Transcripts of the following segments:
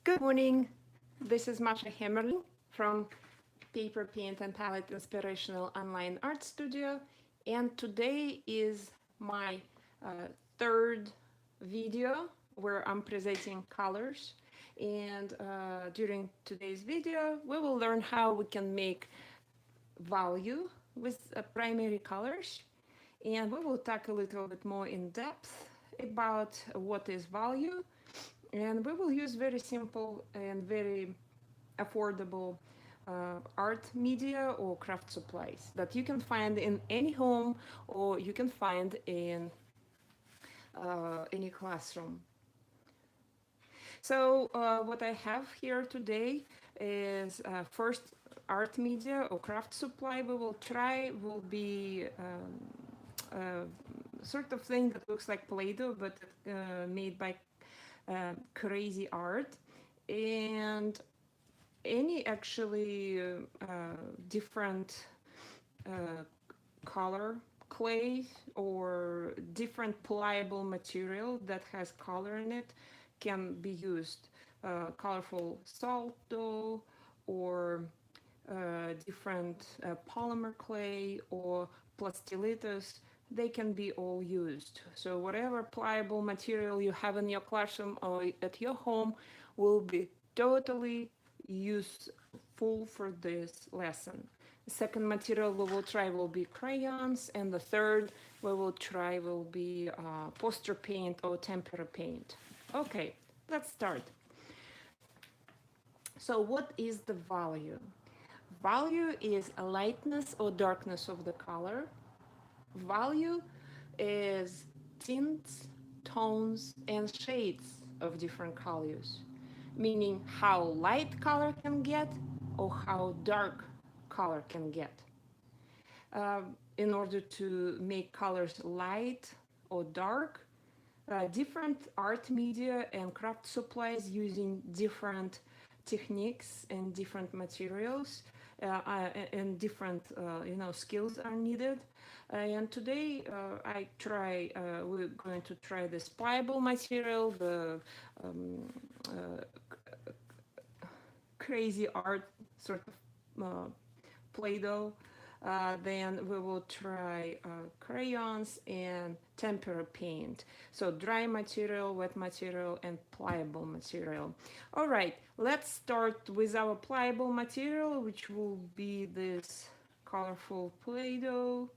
Good morning. This is Masha Hemmerling from Paper Paint and Palette Inspirational Online Art Studio, and today is my third video where I'm presenting colors. And during today's video, we will learn how we can make value with primary colors, and we will talk a little bit more in depth about what is value, and we will use very simple and very affordable art media or craft supplies that you can find in any home or you can find in any classroom. So what I have here today is first art media or craft supply we will try will be sort of thing that looks like Play-Doh but made by crazy art, and any actually different uh, color clay or different pliable material that has color in it can be used. Colorful salt dough or different polymer clay or plastilitos, they can be all used. So whatever pliable material you have in your classroom or at your home will be totally useful for this lesson. The second material we will try will be crayons, and the third we will try will be poster paint or tempera paint. Okay, let's start. So what is the value? Value is a lightness or darkness of the color. Value is tints, tones, and shades of different colors, meaning how light color can get or how dark color can get. In order to make colors light or dark, different art media and craft supplies using different techniques and different materials and different skills are needed. And today we're going to try this pliable material, the um, uh, crazy art sort of Play-Doh. Then we will try crayons and tempera paint. So dry material, wet material, and pliable material. All right, let's start with our pliable material, which will be this colorful Play-Doh.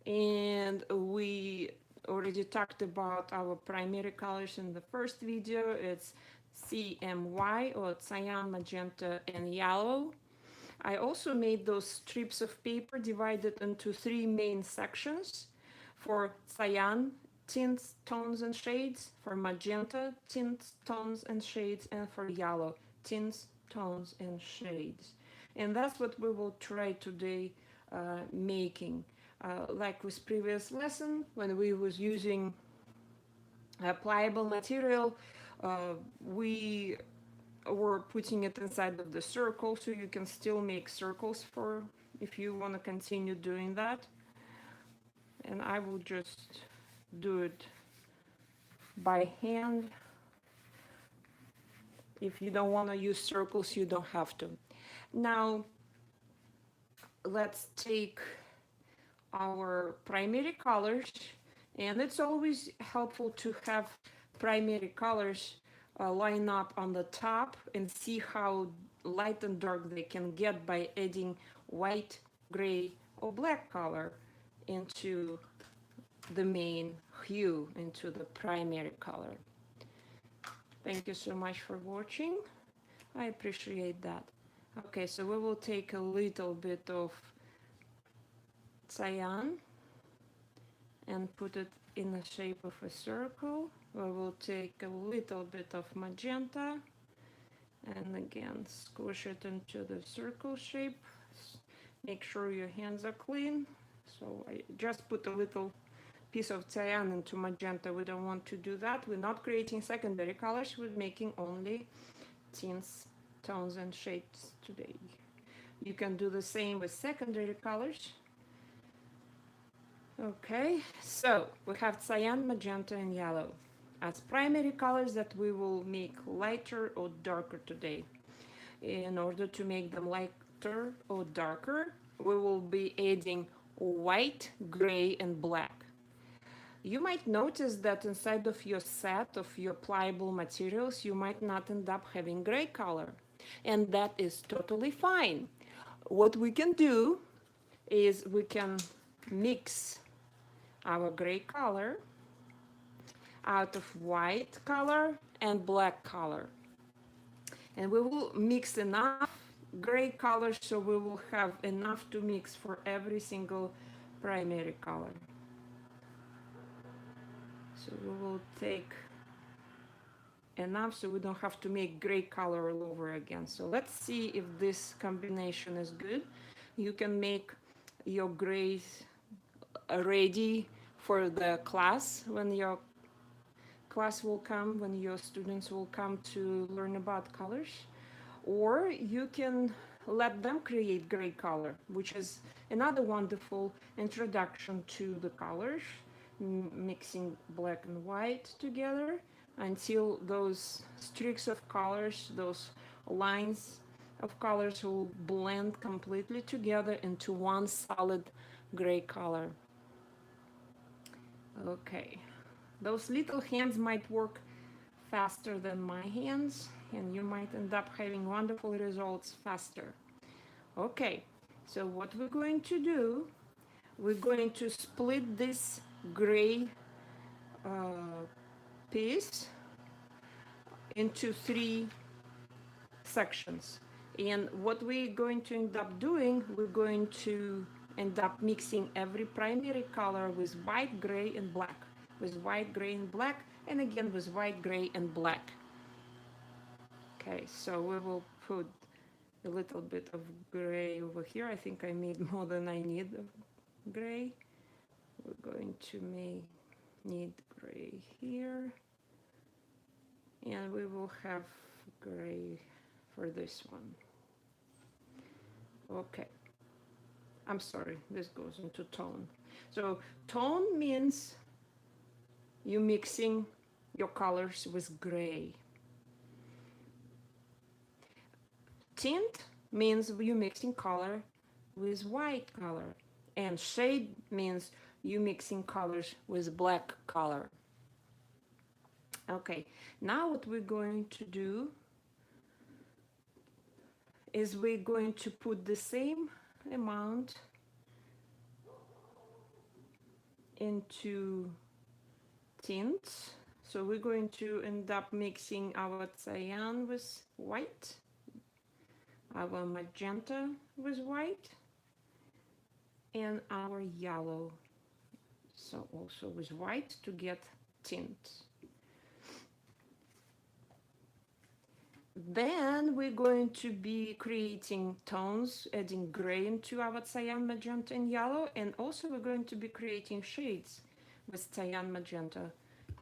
And we already talked about our primary colors in the first video. It's CMY or cyan, magenta, and yellow. I also made those strips of paper divided into three main sections: for cyan, tints, tones, and shades; for magenta, tints, tones, and shades; and for yellow, tints, tones, and shades. And that's what we will try today making. Like with previous lesson, when we was using pliable material, we or putting it inside of the circle, so you can still make circles for if you want to continue doing that. And I will just do it by hand. If you don't want to use circles, you don't have to. Now let's take our primary colors, and it's always helpful to have primary colors line up on the top and see how light and dark they can get by adding white, gray, or black color into the main hue, into the primary color. Thank you so much for watching. I appreciate that. Okay, so we will take a little bit of cyan and put it in the shape of a circle. We will take a little bit of magenta and again squish it into the circle shape. Make sure your hands are clean. So I just put a little piece of cyan into magenta. We don't want to do that. We're not creating secondary colors. We're making only tints, tones, and shades today. You can do the same with secondary colors. Okay, so we have cyan, magenta, and yellow. as primary colors that we will make lighter or darker today. In order to make them lighter or darker, we will be adding white, gray, and black. You might notice that inside of your set of your pliable materials, you might not end up having gray color. And that is totally fine. What we can do is we can mix our gray color out of white color and black color. And we will mix enough gray color so we will have enough to mix for every single primary color. So we will take enough so we don't have to make gray color all over again. So let's see if this combination is good. You can make your grays ready for the class when your class will come, when your students will come to learn about colors. Or you can let them create gray color, which is another wonderful introduction to the colors, mixing black and white together until those streaks of colors, those lines of colors will blend completely together into one solid gray color. Okay, those little hands might work faster than my hands, and you might end up having wonderful results faster. Okay, so what we're going to do, we're going to split this gray piece into 3 sections. And what we're going to end up doing, we're going to end up mixing every primary color with white, gray, and black, with white, gray, and black, and again with white, gray, and black. Okay, so we will put a little bit of gray over here. I think I made more than I need of gray. We're going to need gray here. And we will have gray for this one. Okay. I'm sorry, this goes into tone. So tone means you're mixing your colors with gray. Tint means you're mixing color with white color. And shade means you're mixing colors with black color. Okay, now what we're going to do is we're going to put the same amount into tints. So we're going to end up mixing our cyan with white, our magenta with white, and our yellow, so also with white to get tint. Then we're going to be creating tones, adding gray into our cyan, magenta, and yellow, and also we're going to be creating shades with cyan, magenta,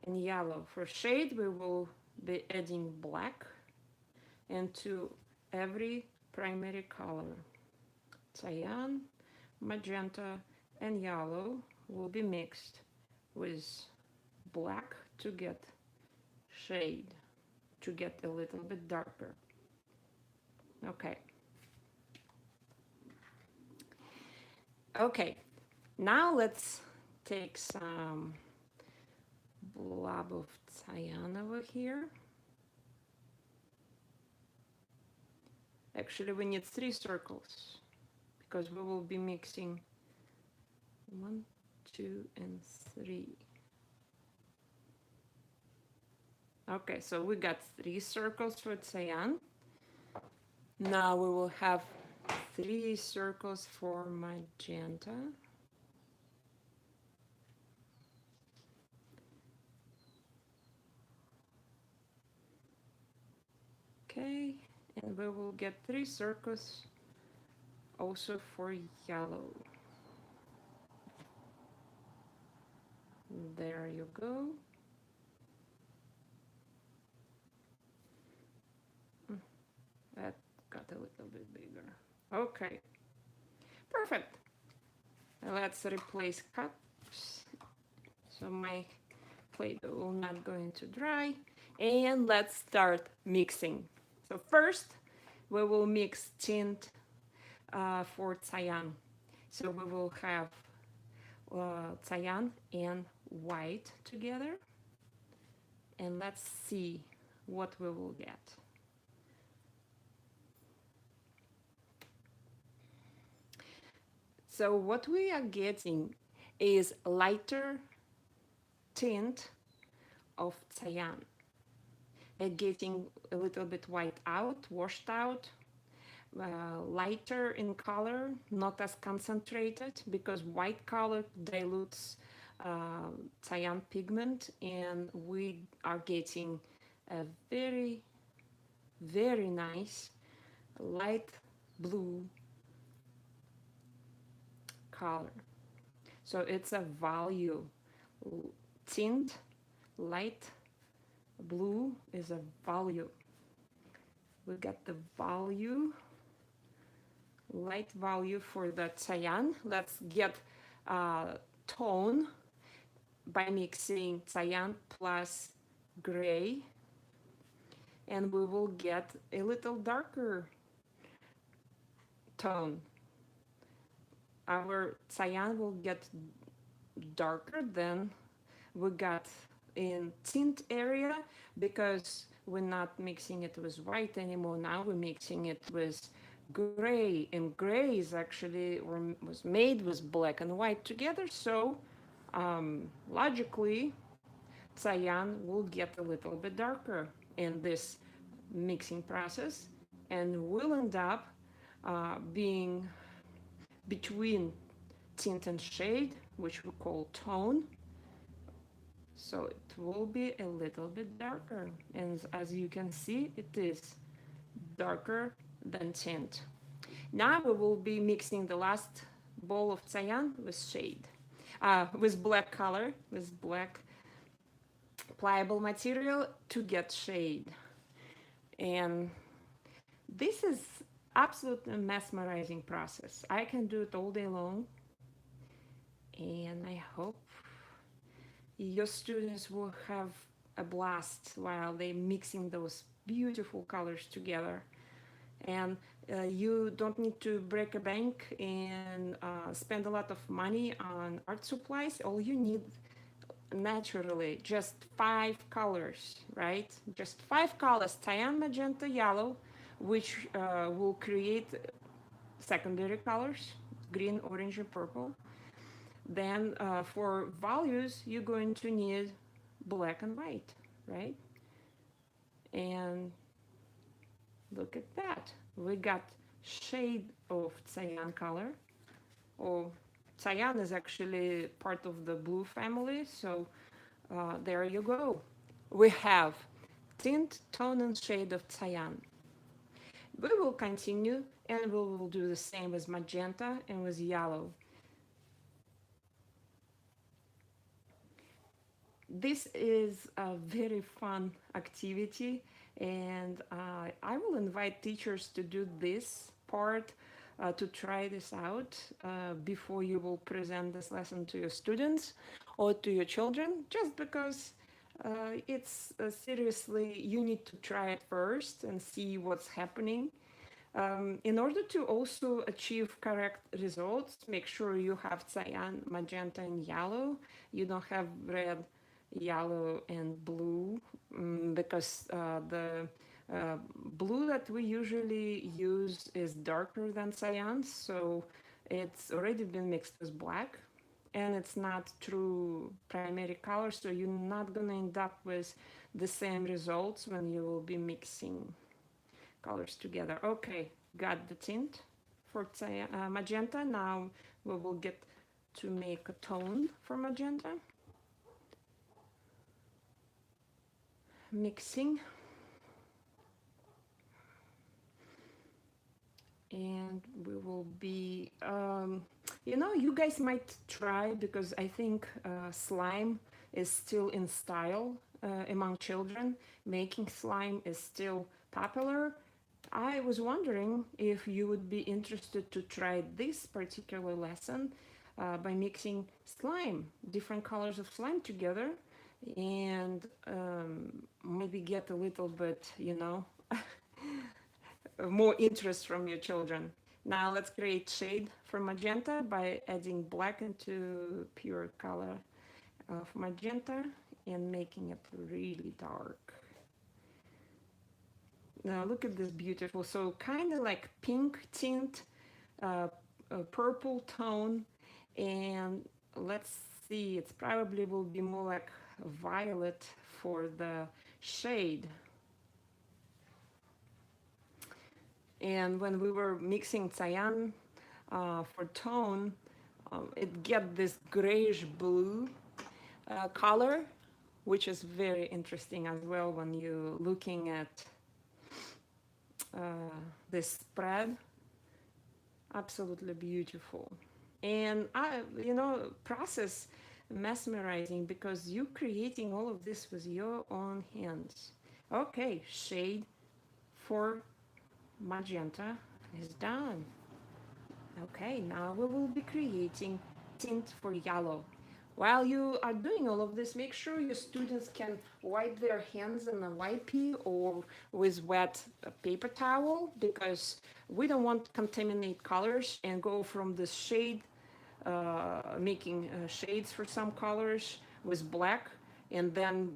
and yellow. For shade, we will be adding black into every primary color. Cyan, magenta, and yellow will be mixed with black to get shade, to get a little bit darker. Okay. Okay, now let's take some blob of cyan over here. Actually, we need 3 circles because we will be mixing 1, 2, and 3. Okay, so we got 3 circles for cyan. Now we will have 3 circles for magenta. Okay, and we will get 3 circles also for yellow. There you go. That got a little bit bigger. Okay, perfect. Let's replace cups. So my Play-Doh will not going to dry. And let's start mixing. So first, we will mix tint for cyan. So we will have cyan and white together. And let's see what we will get. So what we are getting is lighter tint of cyan. And getting a little bit white out, washed out, lighter in color, not as concentrated, because white color dilutes cyan pigment, and we are getting a very, very nice light blue color. So it's a value. Tint, light blue is a value. We got the value, light value for the cyan. Let's get tone by mixing cyan plus gray, and we will get a little darker tone. Our cyan will get darker than we got in tint area, because we're not mixing it with white anymore. Now we're mixing it with gray, and gray is actually was made with black and white together. So logically, cyan will get a little bit darker in this mixing process, and will end up being between tint and shade, which we call tone. So it will be a little bit darker, and as you can see, it is darker than tint. Now we will be mixing the last bowl of cyan with shade, with black color, with black pliable material to get shade. And this is absolutely mesmerizing process. I can do it all day long, and I hope your students will have a blast while they're mixing those beautiful colors together. And you don't need to break a bank and spend a lot of money on art supplies. All you need naturally just 5 colors, right? Just 5 colors: cyan, magenta, yellow, which will create secondary colors: green, orange, and purple. Then for values, you're going to need black and white, right? And look at that. We got shade of cyan color. Or cyan is actually part of the blue family, so there you go. We have tint, tone, and shade of cyan. We will continue, and we will do the same with magenta and with yellow. This is a very fun activity, and I will invite teachers to do this part, to try this out before you will present this lesson to your students or to your children, just because it's seriously, you need to try it first and see what's happening. In order to also achieve correct results, make sure you have cyan, magenta, and yellow. You don't have red, yellow, and blue, because the blue that we usually use is darker than cyan, so it's already been mixed with black, and it's not true primary color, so you're not gonna end up with the same results when you will be mixing colors together. Okay, got the tint for magenta. Now we will get to make a tone for magenta. Mixing. And we will be, you guys might try, because I think slime is still in style among children. Making slime is still popular. I was wondering if you would be interested to try this particular lesson by mixing slime, different colors of slime together, and maybe get a little bit, more interest from your children. Now let's create shade for magenta by adding black into pure color of magenta and making it really dark. Now look at this beautiful, so kind of like pink tint, uh, a purple tone, and let's see, it's probably will be more like violet for the shade. And when we were mixing cyan for tone, it get this grayish blue color, which is very interesting as well when you're looking at this spread. Absolutely beautiful. And process mesmerizing because you creating all of this with your own hands. Okay, shade for magenta is done. Okay, now we will be creating tint for yellow. While you are doing all of this, make sure your students can wipe their hands in a wipey or with wet paper towel, because we don't want to contaminate colors and go from the shade, making shades for some colors with black, and then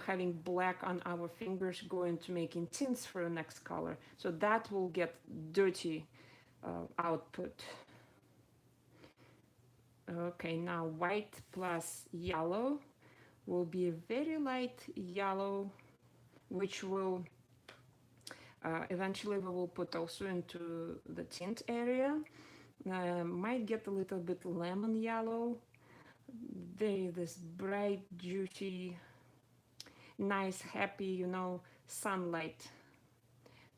having black on our fingers going to making tints for the next color. So that will get dirty output. Okay, now white plus yellow will be a very light yellow, which will eventually we will put also into the tint area. Might get a little bit lemon yellow. Very this bright, juicy, nice, happy, sunlight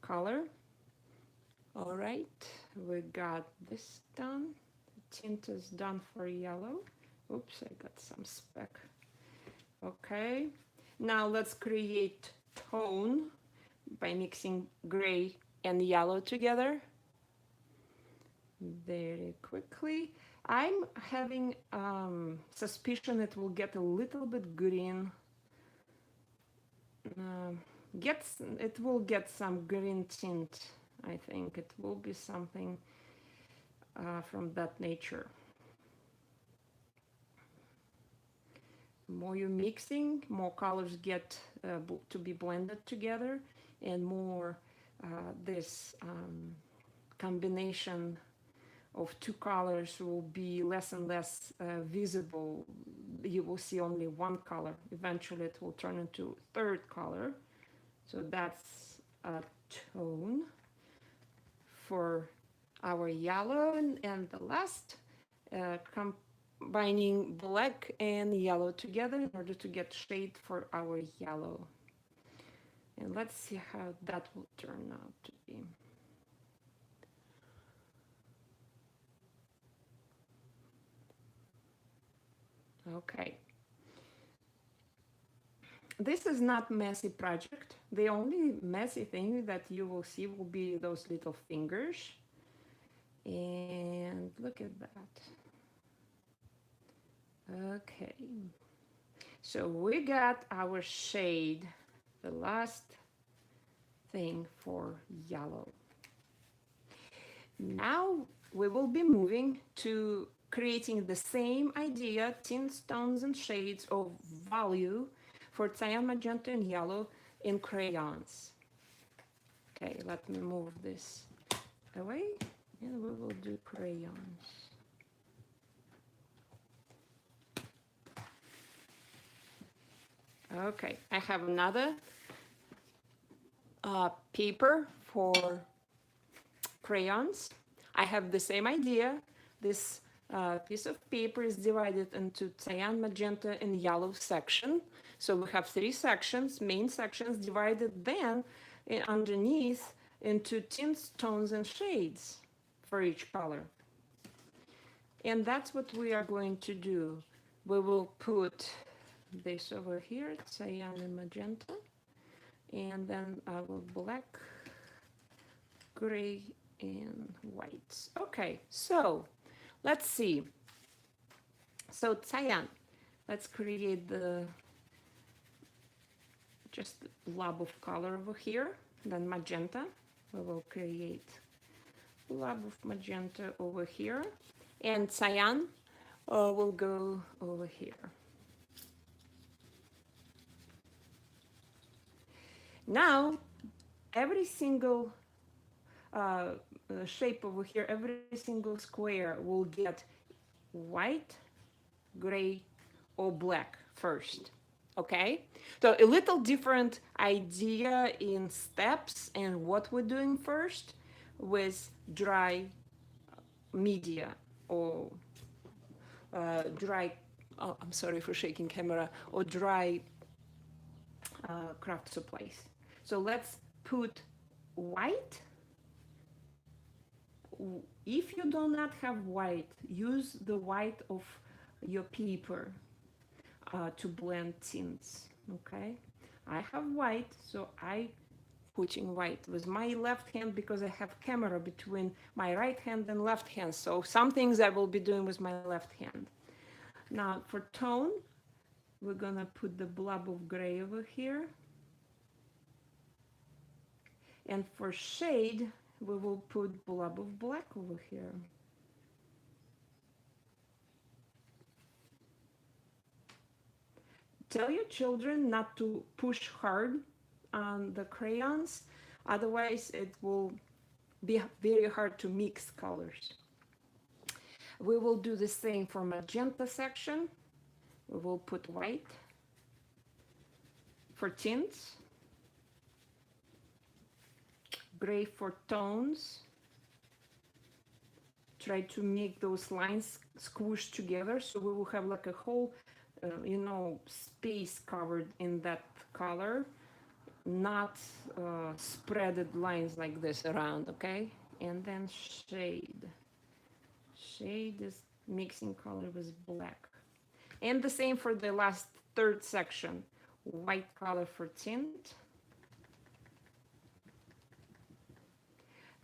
color. All right, we got this done. The tint is done for yellow. Oops, I got some speck. Okay, now let's create tone by mixing gray and yellow together very quickly. I'm having suspicion it will get a little bit green. It will get some green tint. I think it will be something from that nature. More you're mixing, more colors get to be blended together, and more this combination of two colors will be less and less visible. You will see only one color. Eventually it will turn into third color. So that's a tone for our yellow, and the last combining black and yellow together in order to get shade for our yellow. And let's see how that will turn out to be. Okay. This is not messy project. The only messy thing that you will see will be those little fingers. And look at that. Okay. So we got our shade, the last thing for yellow. Now we will be moving to creating the same idea, tints, tones, and shades of value for cyan, magenta, and yellow in crayons. Okay, let me move this away, and we will do crayons. Okay, I have another paper for crayons. I have the same idea. This piece of paper is divided into cyan, magenta, and yellow section. So we have three sections, main sections, divided then underneath into tints, tones, and shades for each color. And that's what we are going to do. We will put this over here, cyan and magenta, and then I will black, gray, and white. Okay, so let's see. So cyan, let's create the just a blob of color over here. Then magenta, we will create a blob of magenta over here. And cyan will go over here. Now, every single shape over here, every single square will get white, gray, or black first. Okay, so a little different idea in steps and what we're doing first with dry media or dry, oh, I'm sorry for shaking camera, or dry craft supplies. So let's put white. If you do not have white, use the white of your paper to blend tints. Okay, I have white, so I putting white with my left hand because I have camera between my right hand and left hand. So some things I will be doing with my left hand. Now for tone, we're gonna put the blob of gray over here. And for shade, we will put blob of black over here. Tell your children not to push hard on the crayons, otherwise it will be very hard to mix colors. We will do the same for magenta section. We will put white. For tints, gray for tones. Try to make those lines squished together so we will have like a whole space covered in that color, not spreaded lines like this around. Okay, and then shade is mixing color with black, and the same for the last third section. White color for tint,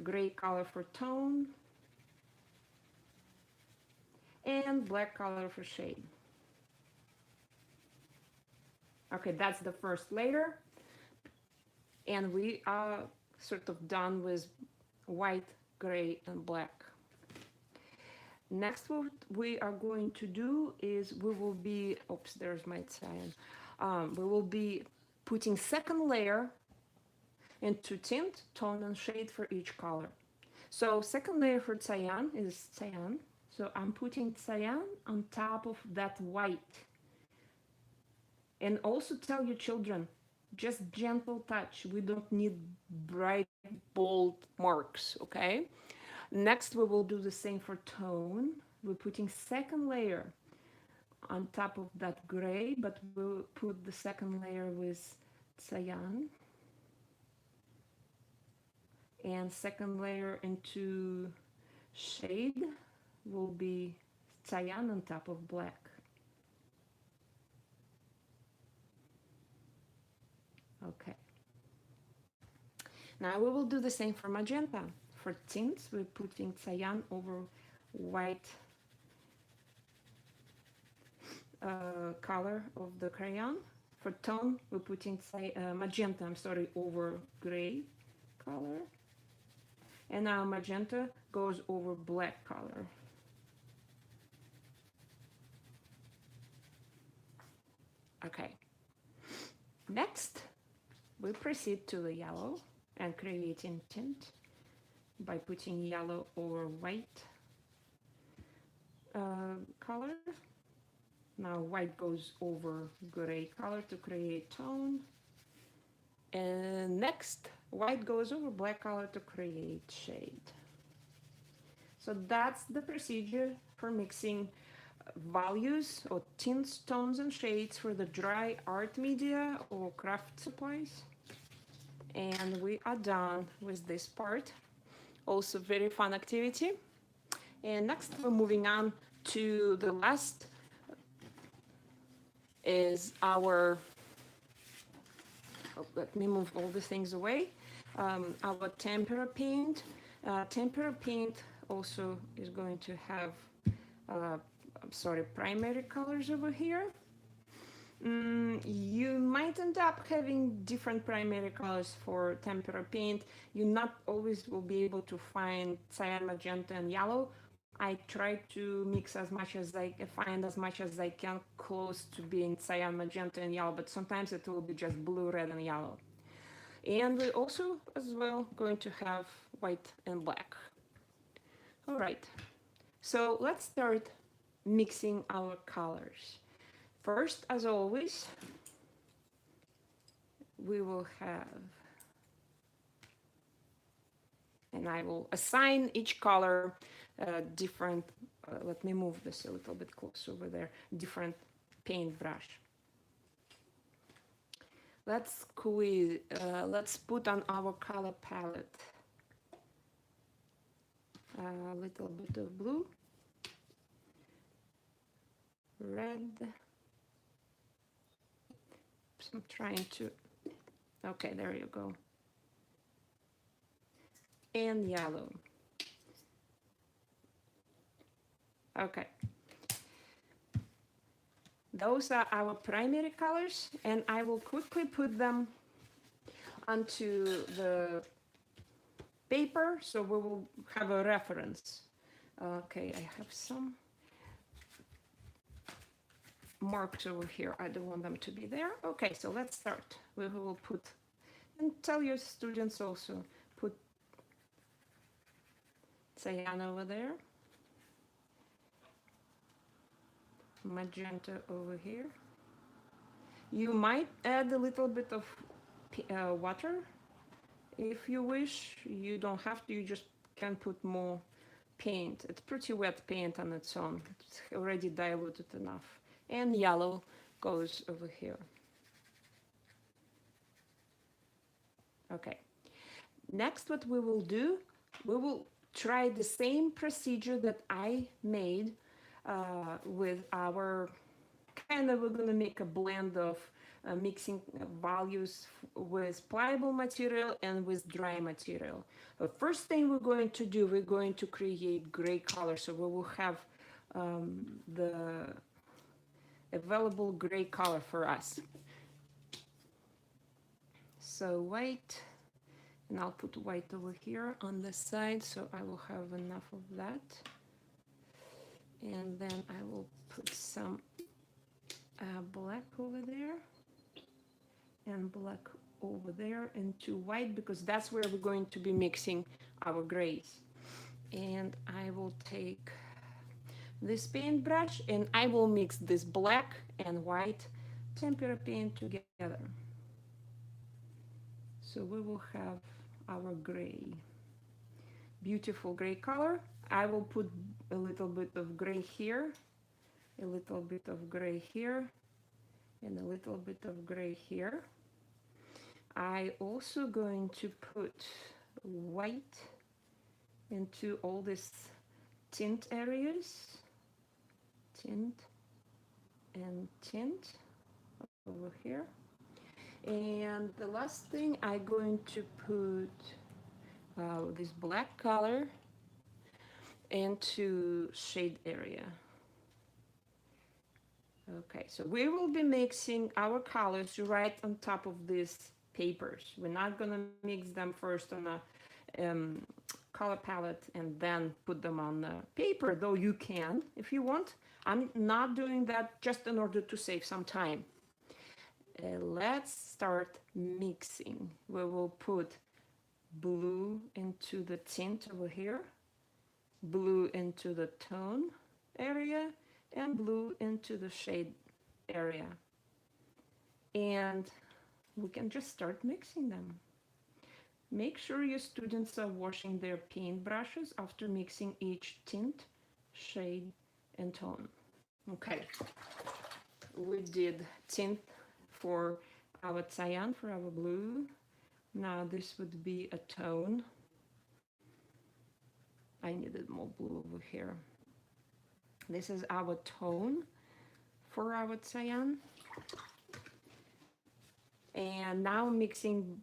gray color for tone, and black color for shade. Okay, that's the first layer, and we are sort of done with white, gray, and black. Next, what we are going to do is we will be, oops, there's my cyan. We will be putting second layer into tint, tone, and shade for each color. So second layer for cyan is cyan. So I'm putting cyan on top of that white. And also tell your children, just gentle touch. We don't need bright, bold marks, okay? Next, we will do the same for tone. We're putting second layer on top of that gray, but we'll put the second layer with cyan. And second layer into shade will be cyan on top of black. Okay. Now we will do the same for magenta. For tints, we're putting cyan over white color of the crayon. For tone, we're putting magenta, over gray color. And now magenta goes over black color. Okay. Next, we proceed to the yellow and creating tint by putting yellow over white color. Now white goes over gray color to create tone. And next, white goes over black color to create shade. So that's the procedure for mixing values or tints, tones, and shades for the dry art media or craft supplies. And we are done with this part. Also very fun activity. And next we're moving on to the last is our, let me move all the things away. Our Tempera Paint. Tempera Paint also is going to have, primary colors over here. You might end up having different primary colors for tempera paint. You not always will be able to find cyan, magenta, and yellow. I try to mix as much as I find as much as I can close to being cyan, magenta, and yellow, but sometimes it will be just blue, red, and yellow. And we also as well going to have white and black. All right, so let's start mixing our colors. First, as always, we will have, and I will assign each color different, let me move this a little bit close over there, different paintbrush. Let's put on our color palette a little bit of blue, red. So I'm trying to, okay, there you go. And yellow. Okay. Those are our primary colors, and I will quickly put them onto the paper so we will have a reference. Okay, I have some marks over here. I don't want them to be there. Okay, so let's start. We will put, and tell your students also, put cyan over there, magenta over here. You might add a little bit of water if you wish. You don't have to, you just can put more paint. It's pretty wet paint on its own. It's already diluted enough. And yellow goes over here. Okay. Next, what we will do, we will try the same procedure that I made with our, kind of, we're going to make a blend of mixing values with pliable material and with dry material. The first thing we're going to do, we're going to create gray color. So we will have the available gray color for us. So white, and I'll put white over here on the side, so I will have enough of that. And then I will put some black over there and black over there into white, because that's where we're going to be mixing our grays. And I will take this paintbrush and I will mix this black and white tempera paint together. So we will have our gray, beautiful gray color. I will put a little bit of gray here, a little bit of gray here, and a little bit of gray here. I also going to put white into all these tint areas, tint and tint over here. And the last thing, I'm going to put this black color into shade area. Okay, so we will be mixing our colors right on top of these papers. We're not gonna mix them first on a color palette and then put them on the paper, though you can if you want. I'm not doing that just in order to save some time. Let's start mixing. We will put blue into the tint over here, blue into the tone area, and blue into the shade area. And we can just start mixing them. Make sure your students are washing their paint brushes after mixing each tint, shade, and tone. Okay, we did tint for our cyan, for our blue. Now this would be a tone. I needed more blue over here. This is our tone for our cyan. And now mixing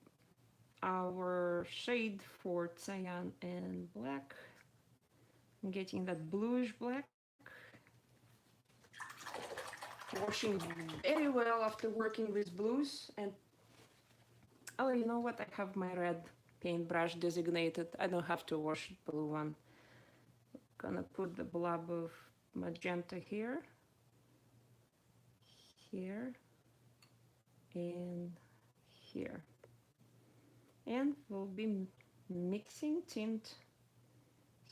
our shade for cyan and black. I'm getting that bluish black. washing very well after working with blues. And oh, you know what? I have my red paintbrush designated. I don't have to wash the blue one. Gonna put the blob of magenta here, here, and here. And we'll be mixing tint.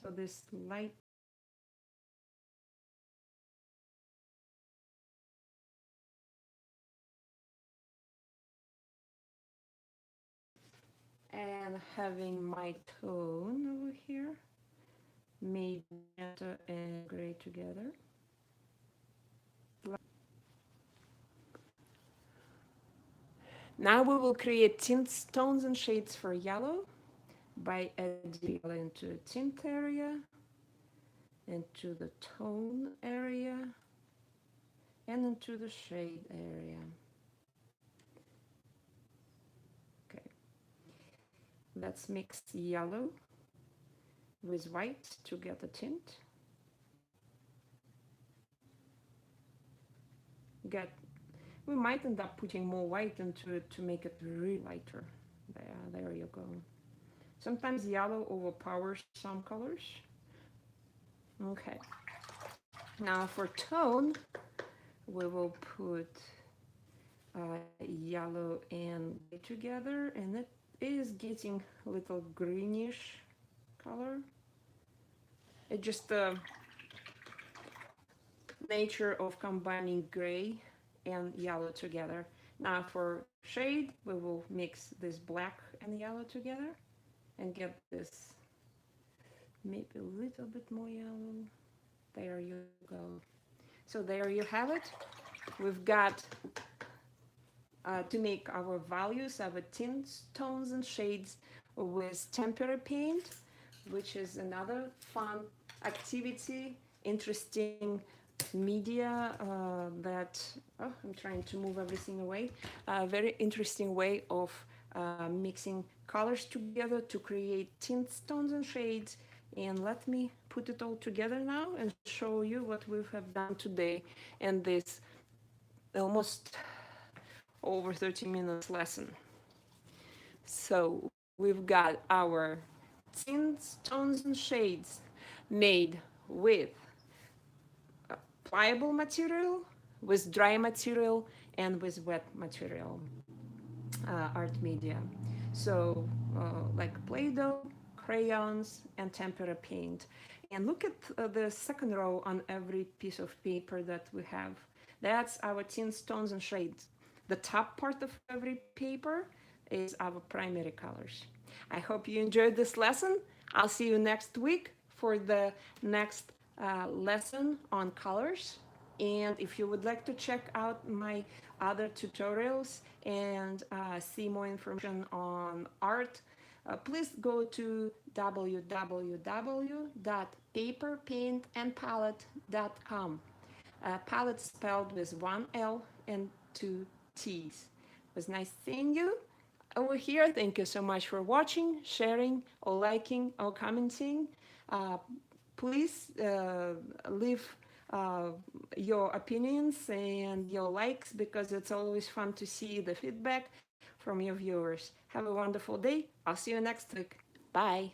So this light and having my tone over here made magenta and gray together. Now we will create tints, tones and shades for yellow by adding yellow into tint area, into the tone area, and into the shade area. Okay, let's mix yellow with white to get a tint. We might end up putting more white into it to make it really lighter. There you go. Sometimes yellow overpowers some colors. Okay. Now for tone, we will put yellow and gray together, and it is getting a little greenish color. It's just the nature of combining gray and yellow together. Now for shade, we will mix this black and yellow together and get this maybe a little bit more yellow. There you go. So there you have it. We've got to make our values, our tints, tones and shades with Tempera Paint, which is another fun activity, interesting media that, oh, I'm trying to move everything away, a very interesting way of mixing colors together to create tints, tones and shades. And let me put it all together now and show you what we have done today in this almost over 30 minutes lesson. So we've got our tints, tones and shades made with pliable material, with dry material, and with wet material art media. So like Play-Doh, crayons, and tempera paint. And look at the second row on every piece of paper that we have. That's our tints, tones, and shades. The top part of every paper is our primary colors. I hope you enjoyed this lesson. I'll see you next week for the next lesson on colors. And if you would like to check out my other tutorials and see more information on art, please go to www.paperpaintandpalette.com. Palette spelled with one L and two T's. It was nice seeing you over here. Thank you so much for watching, sharing, or liking, or commenting. Please leave your opinions and your likes, because it's always fun to see the feedback from your viewers. Have a wonderful day. I'll see you next week. Bye.